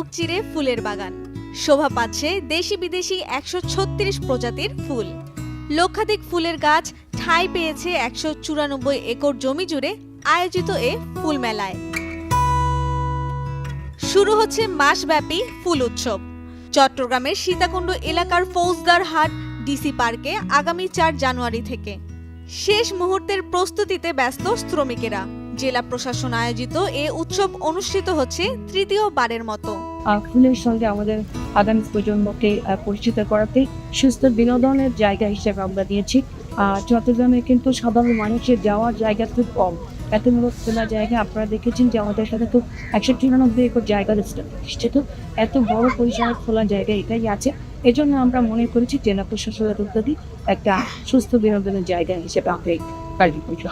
পথ চিরে ফুলের বাগান। শোভা পাচ্ছে দেশি বিদেশি ১৩৬ প্রজাতির ফুল। লক্ষাধিক ফুলের গাছ ঠাঁই পেয়েছে ১৯৪ একর জমি জুড়ে আয়োজিত এ ফুল মেলায়। শুরু হচ্ছে মাসব্যাপী ফুল উৎসব। চট্টগ্রামের সীতাকুণ্ড এলাকার ফৌজদার হাট ডিসি পার্কে আগামী ৪ জানুয়ারি থেকে। শেষ মুহূর্তের প্রস্তুতিতে ব্যস্ত শ্রমিকেরা। জেলা প্রশাসন আয়োজিত এ উৎসব অনুষ্ঠিত হচ্ছে তৃতীয়বারের মতো। ফুলের সঙ্গে আমাদের আগামী প্রজন্মকে পরিচিত করাতে সুস্থ বিনোদনের জায়গা হিসেবে আমরা দিয়েছি। চট্টগ্রামে কিন্তু সাধারণ মানুষের যাওয়ার জায়গা খুব কম। এতগুলো খোলা জায়গা আপনারা দেখেছেন যে আমাদের সাথে তো ১৯৪ একর জায়গা প্রতিষ্ঠিত, এত বড় পরিসরের খোলা জায়গা এটাই আছে। এজন্য আমরা মনে করেছি জেলা প্রশাসনের উদ্যোগে একটা সুস্থ বিনোদনের জায়গা হিসেবে আমরা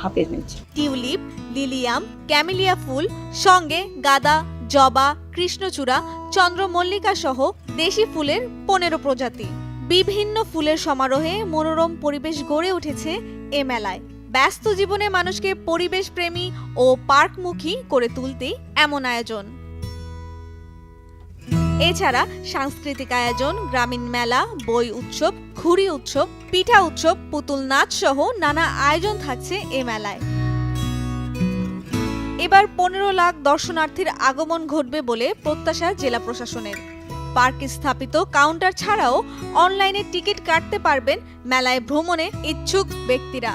হাতে নিয়েছি। টিউলিপ, লিলিয়াম, ক্যামেলিয়া ফুল, সঙ্গে গাঁদা, জবা, কৃষ্ণচূড়া, চন্দ্রমল্লিকা সহ দেশি ফুলের ১৫ প্রজাতি। বিভিন্ন ফুলের সমারোহে মনোরম পরিবেশ গড়ে উঠেছে এ মেলায়। ব্যস্ত জীবনে মানুষকে পরিবেশ প্রেমী ও পার্কমুখী করে তুলতে এমন আয়োজন। এছাড়া সাংস্কৃতিক আয়োজন, গ্রামীণ মেলা, বই উৎসব, ঘুড়ি উৎসব, পিঠা উৎসব, পুতুল নাচ সহ নানা আয়োজন থাকছে এ মেলায়। এবার ১৫ লাখ দর্শনার্থীর আগমন ঘটবে বলে প্রত্যাশা জেলা প্রশাসনের। পার্কে স্থাপিত কাউন্টার ছাড়াও অনলাইনে টিকিট কাটতে পারবেন মেলায় ভ্রমণে ইচ্ছুক ব্যক্তিরা।